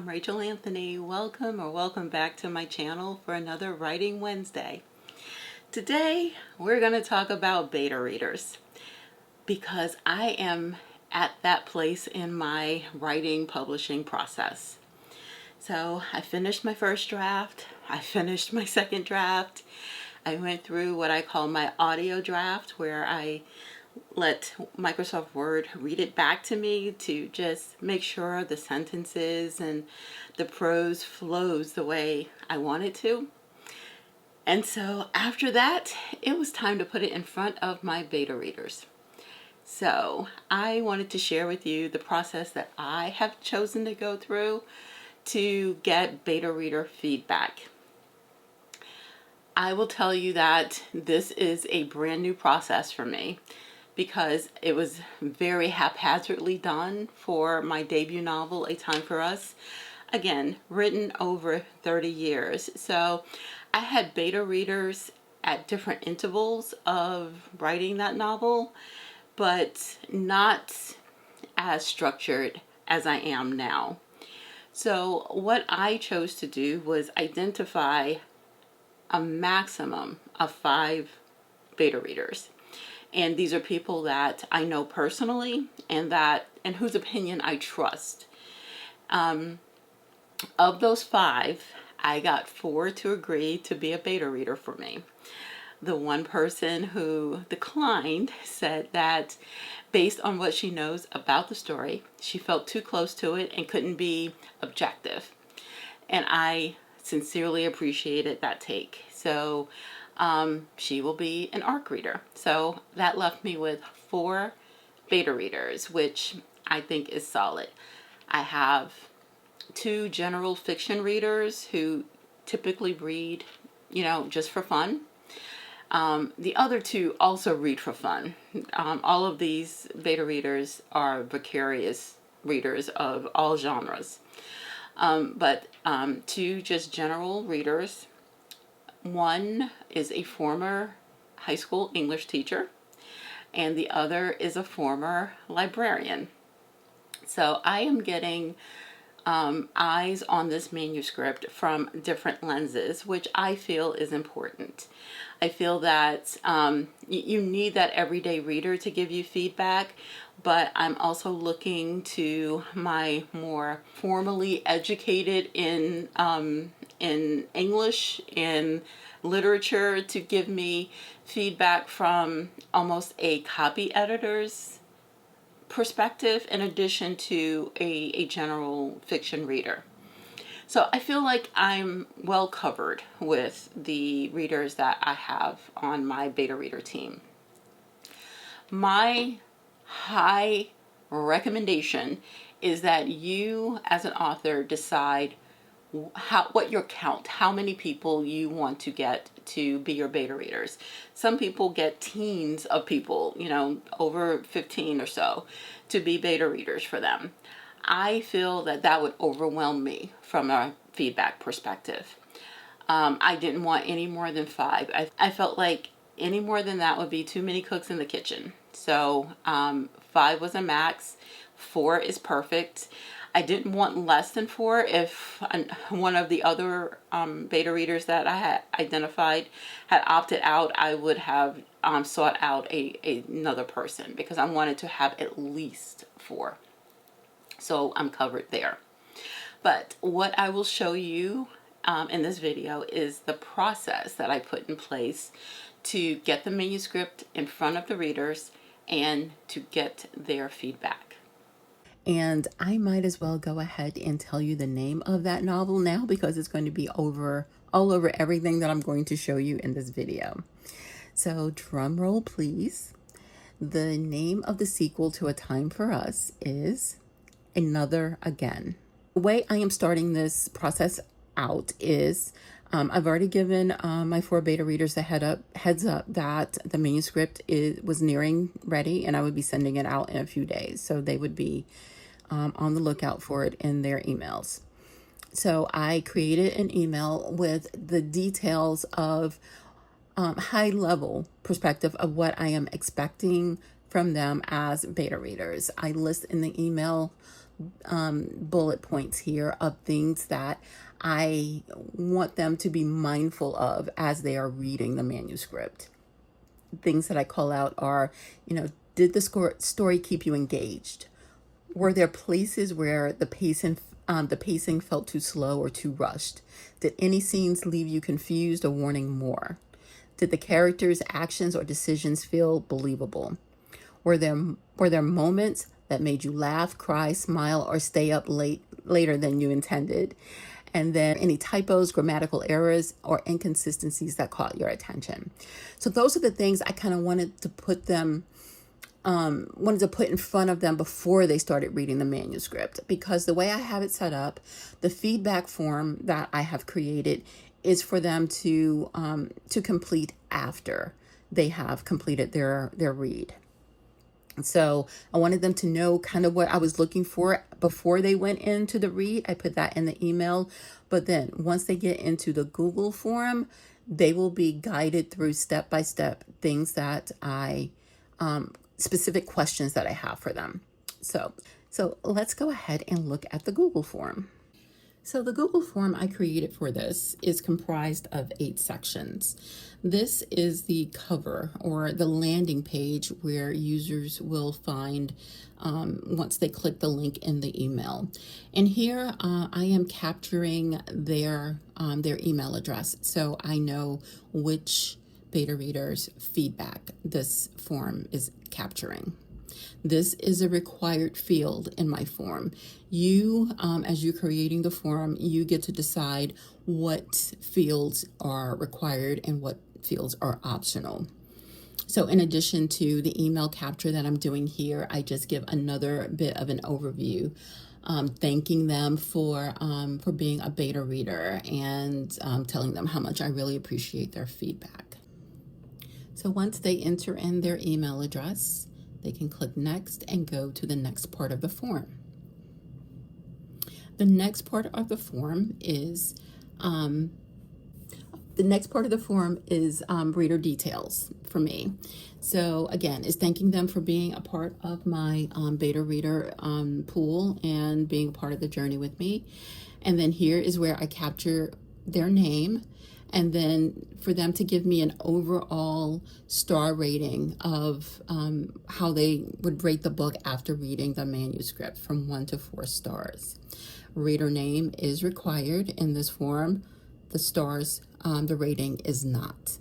I'm Rachel Anthony. Welcome back to my channel for another Writing Wednesday. Today we're going to talk about beta readers because I am at that place in my writing publishing process. So I finished my first draft, I finished my second draft, I went through what I call my audio draft where I let Microsoft Word read it back to me to just make sure the sentences and the prose flows the way I want it to. And so after that, it was time to put it in front of my beta readers. So I wanted to share with you the process that I have chosen to go through to get beta reader feedback. I will tell you that this is a brand new process for me, because it was very haphazardly done for my debut novel, A Time for Us. Again, written over 30 years. So I had beta readers at different intervals of writing that novel, but not as structured as I am now. So what I chose to do was identify a maximum of 5 beta readers. And these are people that I know personally and whose opinion I trust. Of those 5, I got 4 to agree to be a beta reader for me. The one person who declined said that based on what she knows about the story, she felt too close to it and couldn't be objective. And I sincerely appreciated that take. So she will be an ARC reader. So that left me with 4 beta readers, which I think is solid. I have 2 general fiction readers who typically read, just for fun. The other 2 also read for fun. All of these beta readers are vicarious readers of all genres. But 2 just general readers. One is a former high school English teacher, and the other is a former librarian. So I am getting eyes on this manuscript from different lenses, which I feel is important. I feel that you need that everyday reader to give you feedback, but I'm also looking to my more formally educated in English and literature to give me feedback from almost a copy editor's perspective in addition to a general fiction reader. So I feel like I'm well covered with the readers that I have on my beta reader team. My high recommendation is that you as an author decide what your count, how many people you want to get to be your beta readers. Some people get teams of people, over 15 or so, to be beta readers for them. I feel that would overwhelm me from a feedback perspective. I didn't want any more than 5. I felt like any more than that would be too many cooks in the kitchen. So 5 was a max. 4 is perfect. I didn't want less than 4. If one of the other beta readers that I had identified had opted out, I would have sought out another person because I wanted to have at least 4. So I'm covered there. But what I will show you in this video is the process that I put in place to get the manuscript in front of the readers and to get their feedback. And I might as well go ahead and tell you the name of that novel now because it's going to be all over everything that I'm going to show you in this video. So drum roll, please. The name of the sequel to A Time for Us is Another Again. The way I am starting this process out is I've already given my 4 beta readers a heads up that the manuscript was nearing ready and I would be sending it out in a few days. So they would be on the lookout for it in their emails. So I created an email with the details of high level perspective of what I am expecting from them as beta readers. I list in the email bullet points here of things that I want them to be mindful of as they are reading the manuscript. Things that I call out are, did the story keep you engaged? Were there places where the pacing felt too slow or too rushed? Did any scenes leave you confused or wanting more? Did the characters' actions or decisions feel believable? Were there moments that made you laugh, cry, smile, or stay up later than you intended? And then any typos, grammatical errors, or inconsistencies that caught your attention. So those are the things I kind of wanted to put in front of them before they started reading the manuscript, because the way I have it set up, the feedback form that I have created is for them to complete after they have completed their read. So I wanted them to know kind of what I was looking for before they went into the read. I put that in the email. But then once they get into the Google form, they will be guided through step-by-step things that specific questions that I have for them. So let's go ahead and look at the Google form. So the Google form I created for this is comprised of 8 sections. This is the cover or the landing page where users will find once they click the link in the email. And here I am capturing their email address, so I know which beta readers' feedback this form is capturing. This is a required field in my form. You, as you're creating the form, you get to decide what fields are required and what fields are optional. So in addition to the email capture that I'm doing here, I just give another bit of an overview, thanking them for being a beta reader and telling them how much I really appreciate their feedback. So once they enter in their email address, they can click next and go to the next part of the form. The next part of the form is reader details for me. So again, it's thanking them for being a part of my beta reader pool and being a part of the journey with me. And then here is where I capture their name, and then for them to give me an overall star rating of how they would rate the book after reading the manuscript from 1 to 4 stars. Reader name is required in this form. The stars, the rating is not.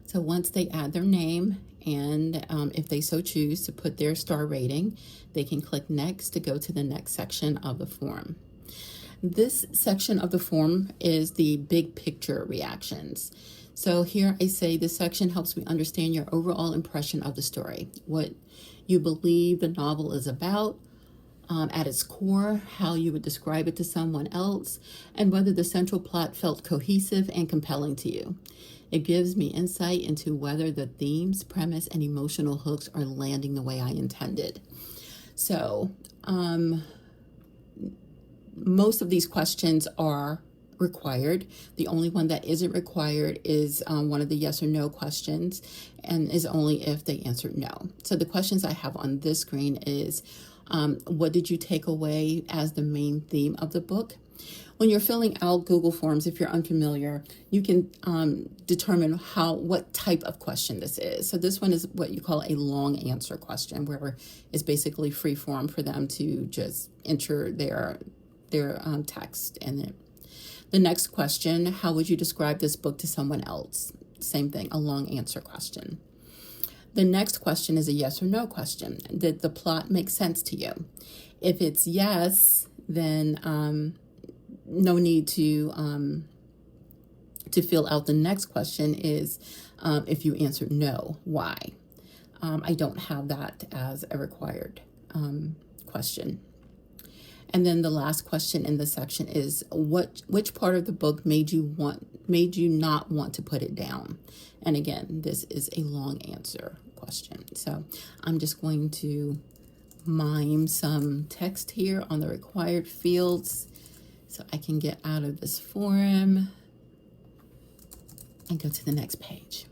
So once they add their name and if they so choose to put their star rating, they can click next to go to the next section of the form. This section of the form is the big picture reactions. So here I say this section helps me understand your overall impression of the story, what you believe the novel is about, at its core, how you would describe it to someone else, and whether the central plot felt cohesive and compelling to you. It gives me insight into whether the themes, premise, and emotional hooks are landing the way I intended. So, most of these questions are required. The only one that isn't required is one of the yes or no questions, and is only if they answered no. So the questions I have on this screen is, what did you take away as the main theme of the book? When you're filling out Google Forms, if you're unfamiliar, you can determine what type of question this is. So this one is what you call a long answer question, where it's basically free form for them to just enter their text in it. The next question, how would you describe this book to someone else? Same thing, a long answer question. The next question is a yes or no question. Did the plot make sense to you? If it's yes, then no need to fill out. The next question is if you answered no, why? I don't have that as a required question. And then the last question in this section is which part of the book made you not want to put it down? And again, this is a long answer question. So I'm just going to mime some text here on the required fields so I can get out of this form and go to the next page.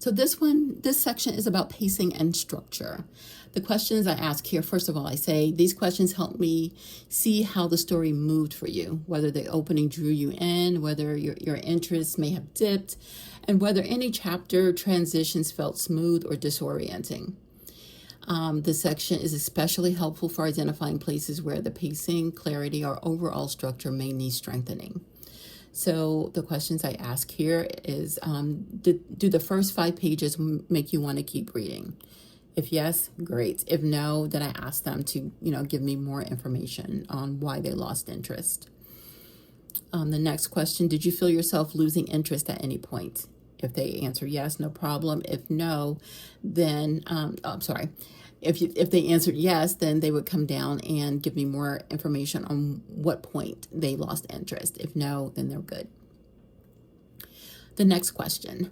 So this section is about pacing and structure. The questions I ask here, first of all, I say these questions help me see how the story moved for you, whether the opening drew you in, whether your interest may have dipped, and whether any chapter transitions felt smooth or disorienting. This section is especially helpful for identifying places where the pacing, clarity, or overall structure may need strengthening. So the questions I ask here is, do the first 5 pages make you want to keep reading? If yes, great. If no, then I ask them to, give me more information on why they lost interest. The next question, did you feel yourself losing interest at any point? If they answer yes, no problem. If no, then, If they answered yes, then they would come down and give me more information on what point they lost interest. If no, then they're good. The next question,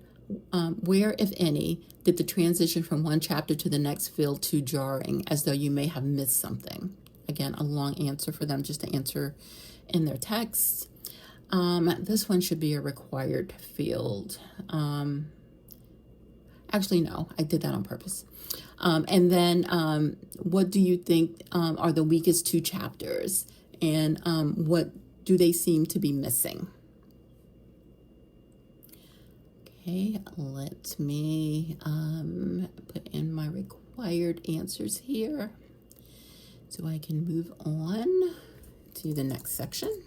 where, if any, did the transition from one chapter to the next feel too jarring, as though you may have missed something? Again, a long answer for them just to answer in their text. This one should be a required field. Actually, no, I did that on purpose. And then what do you think are the weakest 2 chapters? And what do they seem to be missing? Okay, let me put in my required answers here so I can move on to the next section.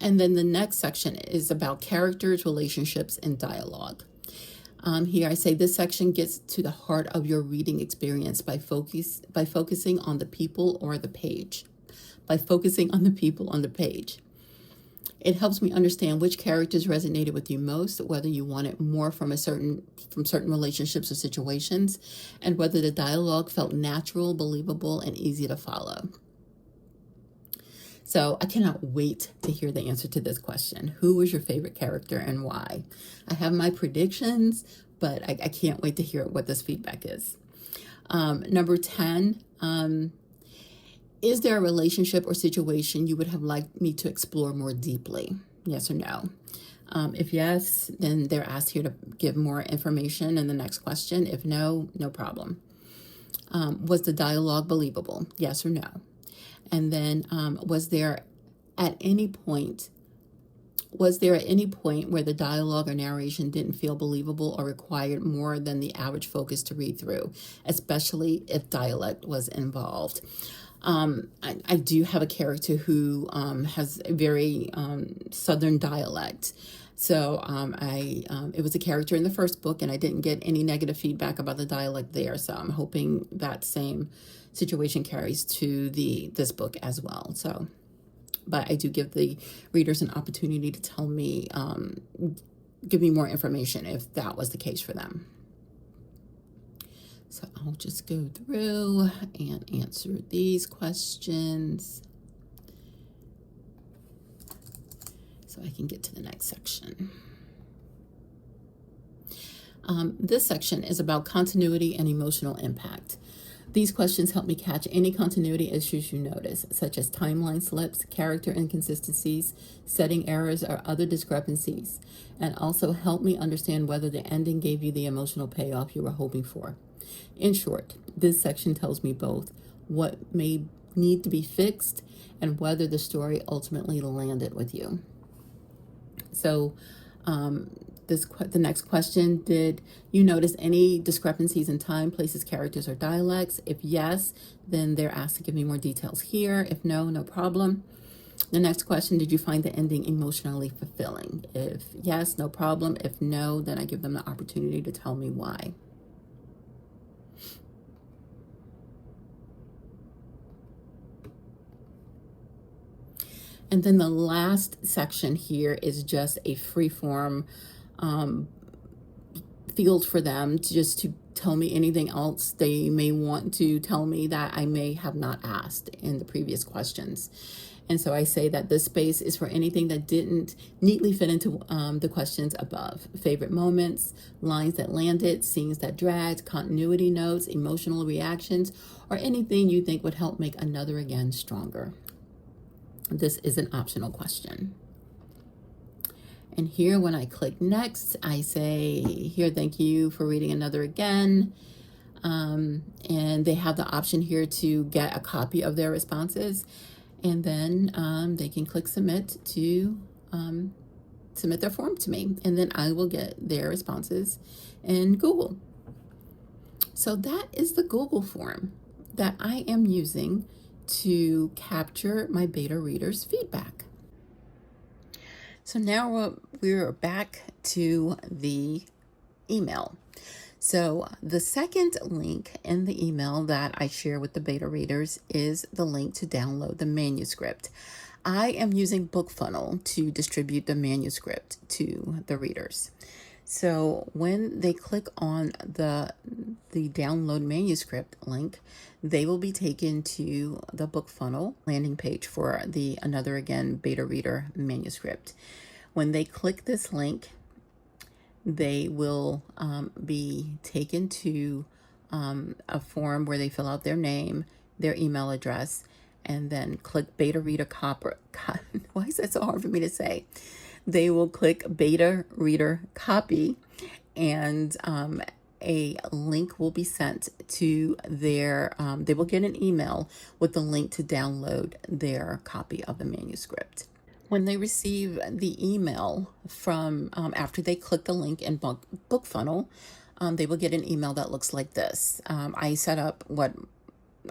And then the next section is about characters, relationships, and dialogue. Here I say this section gets to the heart of your reading experience by focusing on the people or the page. By focusing on the people on the page. It helps me understand which characters resonated with you most, whether you wanted more from certain relationships or situations, and whether the dialogue felt natural, believable, and easy to follow. So I cannot wait to hear the answer to this question. Who was your favorite character and why? I have my predictions, but I can't wait to hear what this feedback is. Number 10, is there a relationship or situation you would have liked me to explore more deeply? Yes or no? If yes, then they're asked here to give more information in the next question. If no, no problem. Was the dialogue believable? Yes or no? And then was there at any point where the dialogue or narration didn't feel believable or required more than the average focus to read through, especially if dialect was involved? I do have a character who has a very southern dialect. So it was a character in the first book, and I didn't get any negative feedback about the dialect there. So I'm hoping that same situation carries to this book as well. So, but I do give the readers an opportunity to tell me, give me more information if that was the case for them. So I'll just go through and answer these questions so I can get to the next section. This section is about continuity and emotional impact. These questions help me catch any continuity issues you notice, such as timeline slips, character inconsistencies, setting errors, or other discrepancies, and also help me understand whether the ending gave you the emotional payoff you were hoping for. In short, this section tells me both what may need to be fixed and whether the story ultimately landed with you. So, the next question, did you notice any discrepancies in time, places, characters, or dialects? If yes, then they're asked to give me more details here. If no, no problem. The next question, did you find the ending emotionally fulfilling? If yes, no problem. If no, then I give them the opportunity to tell me why. And then the last section here is just a free-form field for them to tell me anything else they may want to tell me that I may have not asked in the previous questions. And so I say that this space is for anything that didn't neatly fit into the questions above. Favorite moments, lines that landed, scenes that dragged, continuity notes, emotional reactions, or anything you think would help make Another Again stronger. This is an optional question. And here, when I click next, I say, here, thank you for reading another again. And they have the option here to get a copy of their responses. And then they can click submit to submit their form to me. And then I will get their responses in Google. So that is the Google form that I am using to capture my beta readers' feedback. So now we're back to the email. So the second link in the email that I share with the beta readers is the link to download the manuscript. I am using BookFunnel to distribute the manuscript to the readers. So when they click on the download manuscript link, they will be taken to the BookFunnel landing page for the Another Again beta reader manuscript. When they click this link, they will be taken to a form where they fill out their name, their email address, and then click beta reader copy. Why is that so hard for me to say? They will click beta reader copy, and a link will be sent to their, they will get an email with the link to download their copy of the manuscript. When they receive the email from, after they click the link in BookFunnel, they will get an email that looks like this. I set up what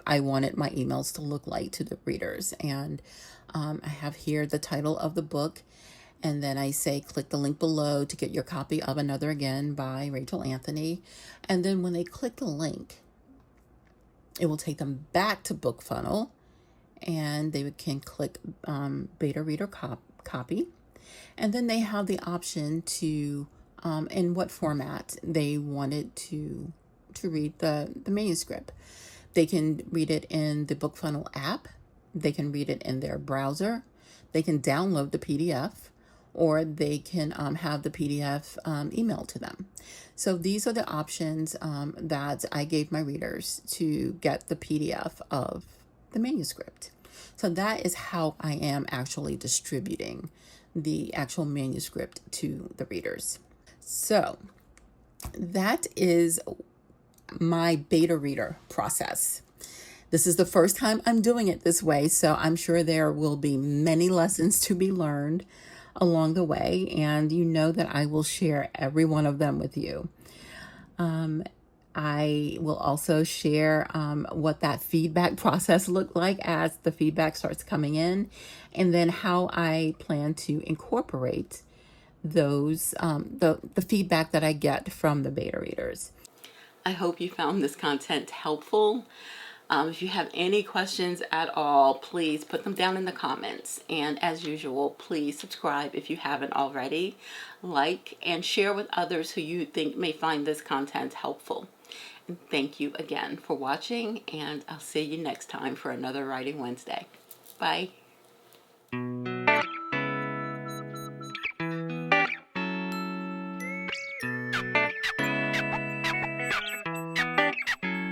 I wanted my emails to look like to the readers. And I have here the title of the book. And then I say, click the link below to get your copy of Another Again by Rachel Anthony. And then when they click the link, it will take them back to BookFunnel, and they can click beta reader copy. And then they have the option to, in what format they wanted to read the manuscript. They can read it in the BookFunnel app. They can read it in their browser. They can download the PDF, or they can have the PDF emailed to them. So these are the options that I gave my readers to get the PDF of the manuscript. So that is how I am actually distributing the actual manuscript to the readers. So that is my beta reader process. This is the first time I'm doing it this way, so I'm sure there will be many lessons to be learned along the way, and you know that I will share every one of them with you. I will also share what that feedback process looked like as the feedback starts coming in, and then how I plan to incorporate those the feedback that I get from the beta readers. I hope you found this content helpful. If you have any questions at all, please put them down in the comments. And as usual, please subscribe if you haven't already. Like and share with others who you think may find this content helpful. And thank you again for watching, and I'll see you next time for another Writing Wednesday. Bye.